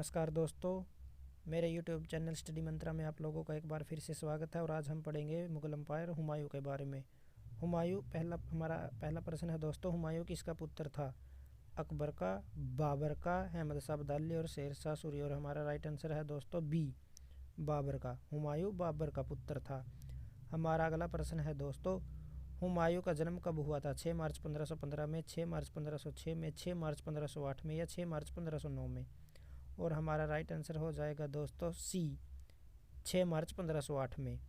नमस्कार दोस्तों, मेरे YouTube चैनल स्टडी मंत्रा में आप लोगों का एक बार फिर से स्वागत है। और आज हम पढ़ेंगे मुगल एम्पायर हुमायूं के बारे में। हुमायूं हमारा पहला प्रश्न है दोस्तों, हुमायूं किसका पुत्र था? अकबर का, बाबर का, अहमद शाह अब्दाली और शेर शाह सूरी। और हमारा राइट आंसर है दोस्तों बी, बाबर का। हुमायूं बाबर का पुत्र था। हमारा अगला प्रश्न है दोस्तों, हुमायूं का जन्म कब हुआ था? 6 मार्च 1515 में, 6 मार्च 1506 में, 6 मार्च 1508 में या 6 मार्च 1509 में। और हमारा राइट आंसर हो जाएगा दोस्तों सी, 6 मार्च 1508 में।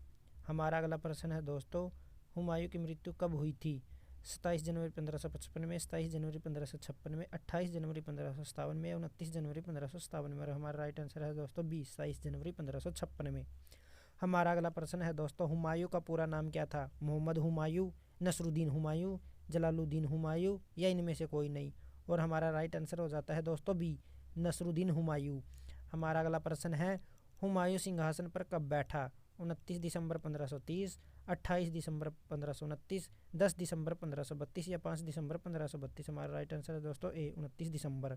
हमारा अगला प्रश्न है दोस्तों, हुमायूं की मृत्यु कब हुई थी? 27 जनवरी 1555 में, 27 जनवरी 1556 में, 28 जनवरी 1557 में या 29 जनवरी 1557 में। और हमारा राइट आंसर है दोस्तों बी, 27 जनवरी 1556 में। हमारा अगला प्रश्न है दोस्तों, हुमायूं का पूरा नाम क्या था? मोहम्मद हुमायूं, नसरुद्दीन हुमायूं, जलालुद्दीन हुमायूं या इनमें से कोई नहीं। और हमारा राइट आंसर हो जाता है दोस्तों बी, नसरुद्दीन हुमायूं। हमारा अगला प्रश्न है, हुमायूं सिंहासन पर कब बैठा? 29 दिसंबर 1530, 28 दिसंबर 1529, 10 दिसंबर 1532 या 5 दिसंबर 1532। हमारा राइट आंसर है दोस्तों ए, 29 दिसंबर।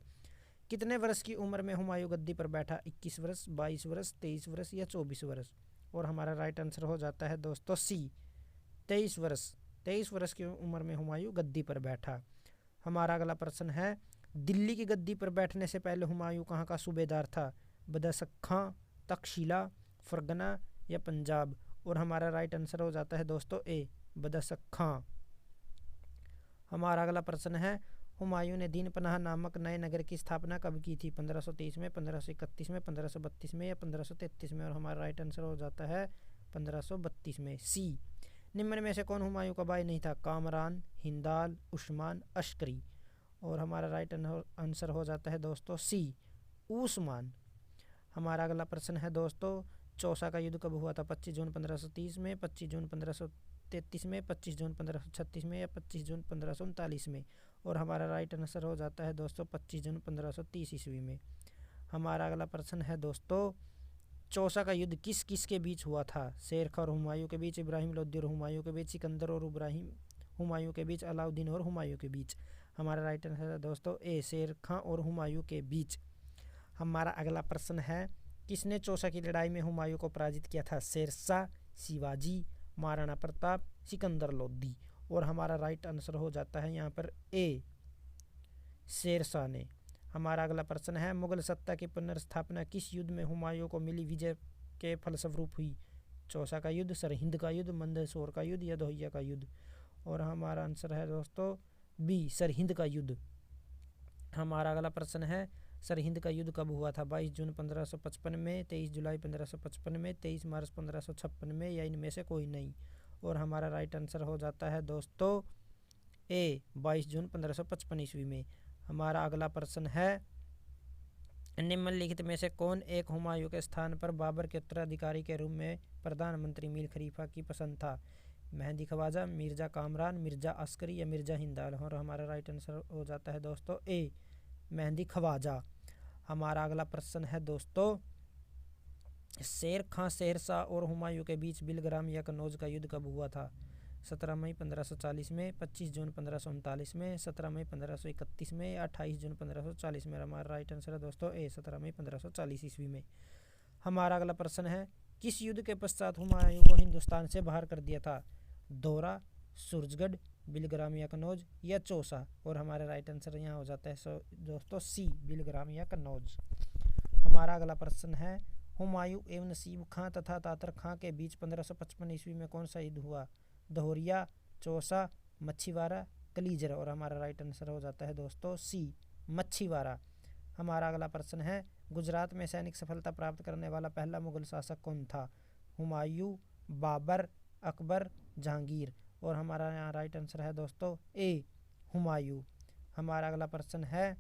कितने वर्ष की उम्र में हुमायूं गद्दी पर बैठा? 21 वर्ष, 22 वर्ष, 23 वर्ष या 24 वर्ष। और हमारा राइट आंसर हो जाता है दोस्तों सी, 23 वर्ष। 23 वर्ष की उम्र में हुमायूं गद्दी पर बैठा। हमारा अगला प्रश्न है, दिल्ली की गद्दी पर बैठने से पहले हुमायूं कहाँ का सूबेदार था? बदख्शां, तक्षशिला, फरगना या पंजाब। और हमारा राइट आंसर हो जाता है दोस्तों ए, बदख्शां। हमारा अगला प्रश्न है, हुमायूं ने दीन पनाह नामक नए नगर की स्थापना कब की थी? 1523 में, 1531 में, 1532 में या 1533 में। और हमारा राइट आंसर हो जाता है 1532 में, सी। निम्न में से कौन हुमायूं का भाई नहीं था? कामरान, हिंदाल, उस्मान, अस्करी। और हमारा राइट आंसर हो जाता है दोस्तों सी, उस्मान। हमारा अगला प्रश्न है दोस्तों, चौसा का युद्ध कब हुआ था? 25 जून 1530 में, 25 जून 1533 में, 25 जून 1536 में या 25 जून 1539 में। और हमारा राइट आंसर हो जाता है दोस्तों 25 जून 1530 ईस्वी में। हमारा अगला प्रश्न है दोस्तों, चौसा का युद्ध किस किस के बीच हुआ था? शेर खां और हुमायूं के बीच, इब्राहिम लोदी और हुमायूं के बीच, सिकंदर और इब्राहिम हुमायूं के बीच, अलाउद्दीन और हुमायूं के बीच। हमारा राइट आंसर है दोस्तों ए, शेर खां और हुमायूं के बीच। हमारा अगला प्रश्न है, किसने चौसा की लड़ाई में हुमायूं को पराजित किया था? शेरशाह, शिवाजी, महाराणा प्रताप, सिकंदर लोदी। और हमारा राइट आंसर हो जाता है यहाँ पर ए, शेरशाह ने। हमारा अगला प्रश्न है, मुगल सत्ता की पुनर्स्थापना किस युद्ध में हुमायूं को मिली विजय के फलस्वरूप हुई? चौसा का युद्ध, सरहिंद का युद्ध, मंदसौर का युद्ध या दोहिया का युद्ध। और हमारा आंसर है दोस्तों बी, सरहिंद का युद्ध। हमारा अगला प्रश्न है, सरहिंद का युद्ध कब हुआ था? 22 जून 1555 में, 23 जुलाई 1555 में, 23 मार्च 1556 में या इनमें से कोई नहीं। और हमारा राइट आंसर हो जाता है दोस्तों ए, 22 जून 1555 ईस्वी में। हमारा अगला प्रश्न है, निम्नलिखित में से कौन एक हुमायूं के स्थान पर बाबर के उत्तराधिकारी के रूप में प्रधानमंत्री मीर खलीफा की पसंद था? मेहंदी ख्वाजा, मिर्जा कामरान, मिर्जा अस्करी या मिर्जा हिंदाल। और हमारा राइट आंसर हो जाता है दोस्तों ए, मेहंदी ख्वाजा। हमारा अगला प्रश्न है दोस्तों, शेर खां, शेरशाह और हुमायूं के बीच बिलग्राम या कन्नौज का युद्ध कब हुआ था? 17 मई 1540 में, 25 जून 1539 में, 17 मई 1531 में या 28 जून 1540 में। हमारा राइट आंसर है दोस्तों ए, 17 मई 1540 ईस्वी में। हमारा अगला प्रश्न है, किस युद्ध के पश्चात हुमायूं को हिंदुस्तान से बाहर कर दिया था? दोहरा, सूरजगढ़, बिलग्राम या कन्नौज या चौसा। और हमारा राइट आंसर यहाँ हो जाता है दोस्तों सी, बिलग्राम या कन्नौज। हमारा अगला प्रश्न है, हुमायूं एवं नसीब खां तथा तातर खां के बीच 1555 ईस्वी में कौन सा युद्ध हुआ? दोहरिया, चौसा, मच्छीवाड़ा, कलीजर। और हमारा राइट आंसर हो जाता है दोस्तों सी, मच्छीवाड़ा। हमारा अगला प्रश्न है, गुजरात में सैनिक सफलता प्राप्त करने वाला पहला मुगल शासक कौन था? हुमायूं, बाबर, अकबर, जहांगीर। और हमारा यहाँ राइट आंसर है दोस्तों ए, हुमायूं। हमारा अगला प्रश्न है,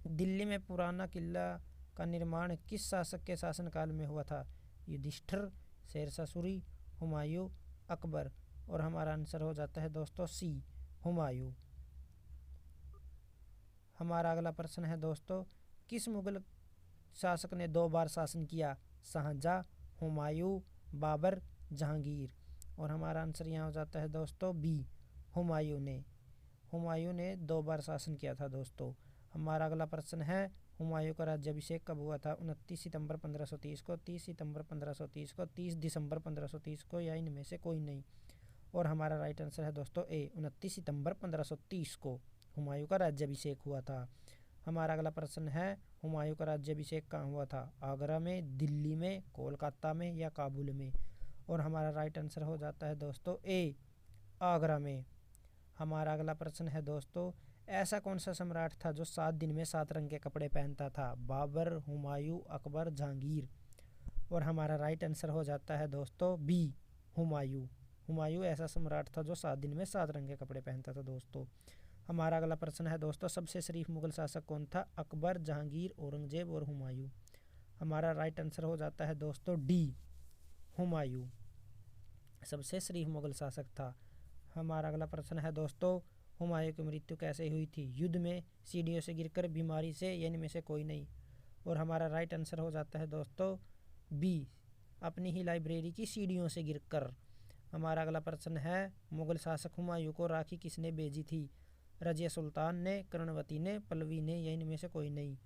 दिल्ली में पुराना किला का निर्माण किस शासक के शासनकाल में हुआ था? युधिष्ठिर, शेरशाह सूरी, हुमायूं, अकबर। और हमारा आंसर हो जाता है दोस्तों सी, हुमायूं। हमारा अगला प्रश्न है दोस्तों, किस मुगल शासक ने 2 बार शासन किया? शाहजहां, हुमायूं, बाबर, जहांगीर। और हमारा आंसर यहाँ हो जाता है दोस्तों बी, हुमायूं ने। हुमायूं ने 2 बार शासन किया था दोस्तों। हमारा अगला प्रश्न है, हुमायूं का राज्याभिषेक कब हुआ था? 29 सितंबर 1530 को, 30 सितंबर 1530 को, 30 दिसंबर 1530 को, या इनमें से कोई नहीं। और हमारा राइट आंसर है दोस्तों ए, 29 सितंबर 1530 को हुमायूं का राज्याभिषेक हुआ था। हमारा अगला प्रश्न है, हुमायूं का राज्याभिषेक कहाँ हुआ था? आगरा में, दिल्ली में, कोलकाता में, या काबुल में? और हमारा राइट आंसर हो जाता है दोस्तों ए, आगरा में। हमारा अगला प्रश्न है दोस्तों, ऐसा कौन सा सम्राट था जो 7 दिन में 7 रंग के कपड़े पहनता था? बाबर, हुमायूं, अकबर, जहांगीर? और हमारा राइट आंसर हो जाता है दोस्तों बी, हुमायूं। हुमायूं ऐसा सम्राट था जो 7 दिन में 7 रंग के कपड़े पहनता था दोस्तों। हमारा अगला प्रश्न है दोस्तों, सबसे शरीफ मुगल शासक कौन था? अकबर, जहांगीर, औरंगजेब और हुमायूं? हमारा राइट आंसर हो जाता है दोस्तों डी, हुमायूं सबसे शरीफ मुगल शासक था। हमारा अगला प्रश्न है दोस्तों, हुमायूं की मृत्यु कैसे हुई थी? युद्ध में, सीढ़ियों से गिरकर, बीमारी से, या इनमें से कोई नहीं? और हमारा राइट आंसर हो जाता है दोस्तों बी, अपनी ही लाइब्रेरी की सीढ़ियों से गिरकर। हमारा अगला प्रश्न है, मुगल शासक हुमायूं को राखी किसने भेजी थी? रजिया सुल्तान ने, कर्णवती ने, पल्लवी ने, या इनमें से कोई नहीं?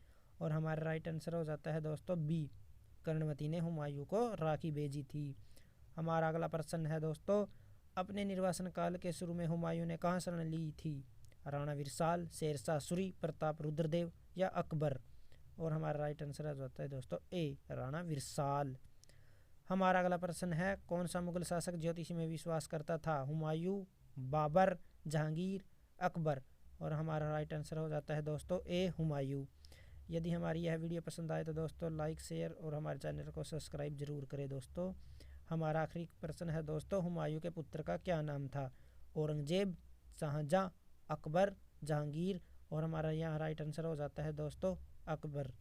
और हमारा राइट आंसर हो जाता है दोस्तों बी, कर्णवती ने हुमायूं को राखी भेजी थी। हमारा अगला प्रश्न है दोस्तों, अपने निर्वासन काल के शुरू में हुमायूं ने कहाँ शरण ली थी? राणा विरसाल, शेरशाह सूरी, प्रताप रुद्रदेव, या अकबर? और हमारा राइट आंसर हो जाता है दोस्तों ए, राणा विरसाल। हमारा अगला प्रश्न है, कौन सा मुगल शासक ज्योतिषी में विश्वास करता था? हुमायूं, बाबर, जहांगीर, अकबर? और हमारा राइट आंसर हो जाता है दोस्तों ए, हुमायूं। यदि हमारी यह वीडियो पसंद आए तो दोस्तों लाइक, शेयर और हमारे चैनल को सब्सक्राइब जरूर करें दोस्तों। हमारा आखिरी प्रश्न है दोस्तों, हुमायूं के पुत्र का क्या नाम था? औरंगजेब, शाहजहां, अकबर, जहांगीर? और हमारा यहाँ राइट आंसर हो जाता है दोस्तों अकबर।